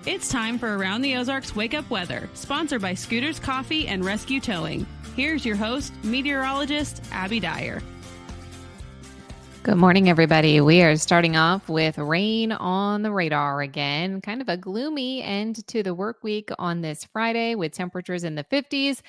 It's time for Around the Ozarks Wake Up Weather, sponsored by Scooters Coffee and Rescue Towing. Here's your host, meteorologist Abby Dyer. Good morning, everybody. We are starting off with rain on the radar again. Kind of a gloomy end to the work week on this Friday with temperatures in the 50s.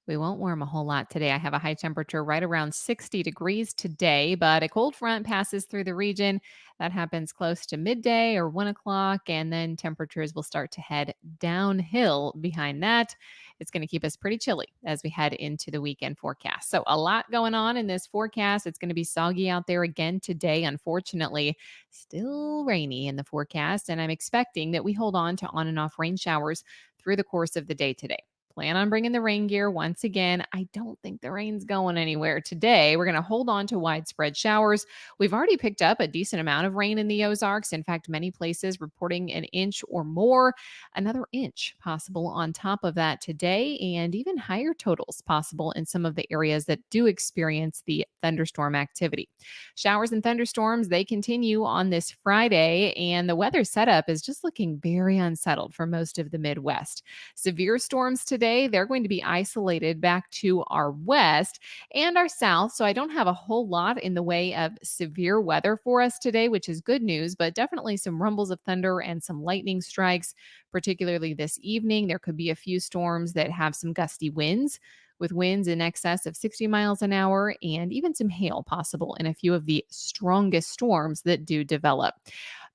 We won't warm a whole lot today. I have a high temperature right around 60 degrees today, but a cold front passes through the region. That happens close to midday or 1 o'clock, and then temperatures will start to head downhill behind that. It's going to keep us pretty chilly as we head into the weekend forecast. So a lot going on in this forecast. It's going to be soggy out there again today, unfortunately. Still rainy in the forecast, and I'm expecting that we hold on to on and off rain showers through the course of the day today. Plan on bringing the rain gear once again. I don't think the rain's going anywhere today. We're going to hold on to widespread showers. We've already picked up a decent amount of rain in the Ozarks. In fact, many places reporting an inch or more. Another inch possible on top of that today, and even higher totals possible in some of the areas that do experience the thunderstorm activity. Showers and thunderstorms, they continue on this Friday, and the weather setup is just looking very unsettled for most of the Midwest. Severe storms today, they're going to be isolated back to our west and our south. So I don't have a whole lot in the way of severe weather for us today, which is good news, but definitely some rumbles of thunder and some lightning strikes, particularly this evening. There could be a few storms that have some gusty winds, with winds in excess of 60 miles an hour, and even some hail possible in a few of the strongest storms that do develop.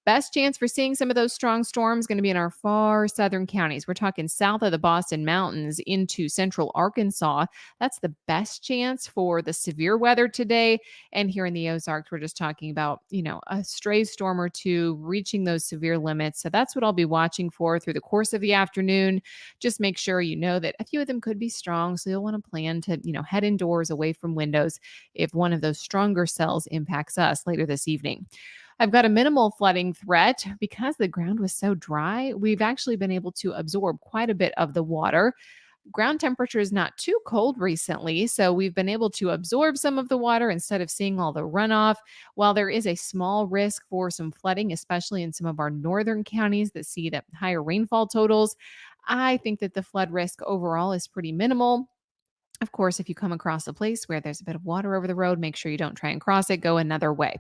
Best chance for seeing some of those strong storms going to be in our far southern counties. We're talking south of the Boston Mountains into central Arkansas. That's the best chance for the severe weather today. And here in the Ozarks, we're just talking about, a stray storm or two reaching those severe limits. So that's what I'll be watching for through the course of the afternoon. Just make sure you know that a few of them could be strong. So you'll want to plan to, head indoors away from windows if one of those stronger cells impacts us later this evening. I've got a minimal flooding threat because the ground was so dry. We've actually been able to absorb quite a bit of the water. Ground temperature is not too cold recently, so we've been able to absorb some of the water instead of seeing all the runoff. While there is a small risk for some flooding, especially in some of our northern counties that see the higher rainfall totals, I think that the flood risk overall is pretty minimal. Of course, if you come across a place where there's a bit of water over the road, make sure you don't try and cross it, go another way.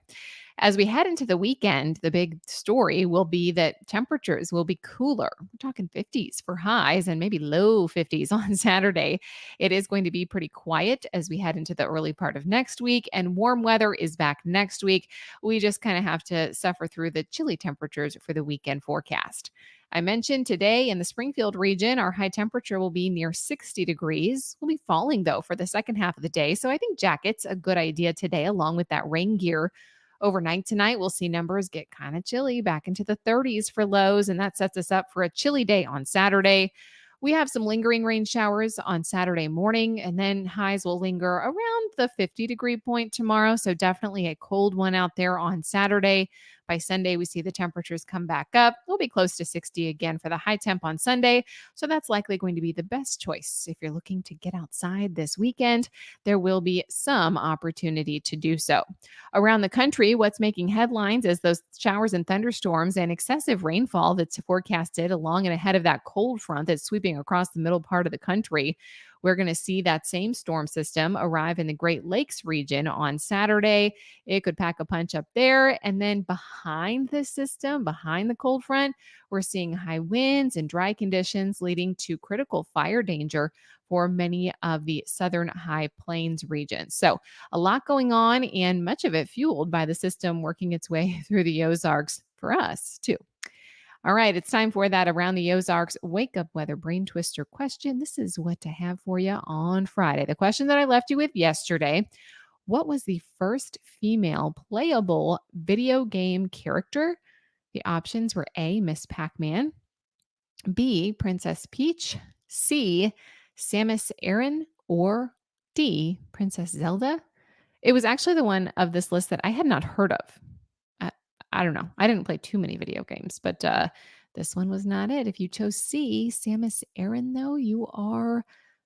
As we head into the weekend, the big story will be that temperatures will be cooler. We're talking 50s for highs and maybe low 50s on Saturday. It is going to be pretty quiet as we head into the early part of next week, and warm weather is back next week. We just kind of have to suffer through the chilly temperatures for the weekend forecast. I mentioned today in the Springfield region, our high temperature will be near 60 degrees. We'll be falling, though, for the second half of the day. So I think jackets a good idea today, along with that rain gear. Overnight tonight, we'll see numbers get kind of chilly, back into the 30s for lows, and that sets us up for a chilly day on Saturday. We have some lingering rain showers on Saturday morning, and then highs will linger around the 50-degree point tomorrow. So definitely a cold one out there on Saturday. By Sunday, we see the temperatures come back up. We'll be close to 60 again for the high temp on Sunday. So that's likely going to be the best choice. If you're looking to get outside this weekend, there will be some opportunity to do so. Around the country, what's making headlines is those showers and thunderstorms and excessive rainfall that's forecasted along and ahead of that cold front that's sweeping across the middle part of the country. We're going to see that same storm system arrive in the Great Lakes region on Saturday. It could pack a punch up there. And then behind this system, behind the cold front, we're seeing high winds and dry conditions leading to critical fire danger for many of the southern high plains regions. So a lot going on, and much of it fueled by the system working its way through the Ozarks for us too. All right, it's time for that Around the Ozarks Wake Up Weather Brain Twister question. This is what to have for you on Friday. The question that I left you with yesterday: what was the first female playable video game character? The options were A, Miss Pac-Man, B, Princess Peach, C, Samus Aran, or D, Princess Zelda. It was actually the one of this list that I had not heard of. I don't know. I didn't play too many video games, but this one was not it. If you chose C, Samus Aran, though, you are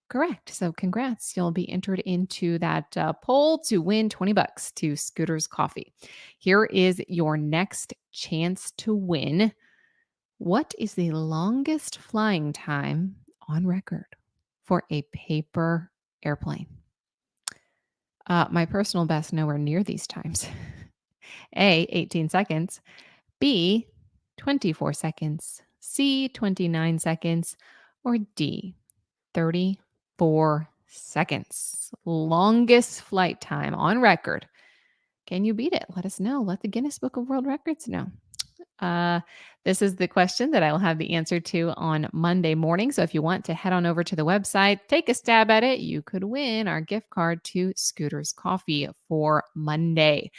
correct. So congrats. You'll be entered into that poll to win $20 to Scooters Coffee. Here is your next chance to win. What is the longest flying time on record for a paper airplane? My personal best nowhere near these times. A, 18 seconds. B, 24 seconds. C, 29 seconds. Or D, 34 seconds. Longest flight time on record. Can you beat it? Let us know. Let the Guinness Book of World Records know. Uh, this is the question that I will have the answer to on Monday morning. So if you want to head on over to the website, take a stab at it, you could win our gift card to Scooter's Coffee for Monday.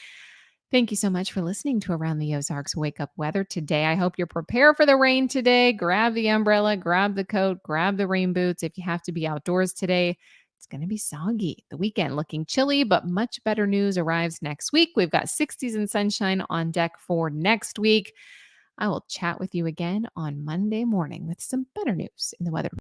Thank you so much for listening to Around the Ozarks Wake Up Weather today. I hope you're prepared for the rain today. Grab the umbrella, grab the coat, grab the rain boots if you have to be outdoors today. It's going to be soggy. The weekend looking chilly, but much better news arrives next week. We've got 60s and sunshine on deck for next week. I will chat with you again on Monday morning with some better news in the weather.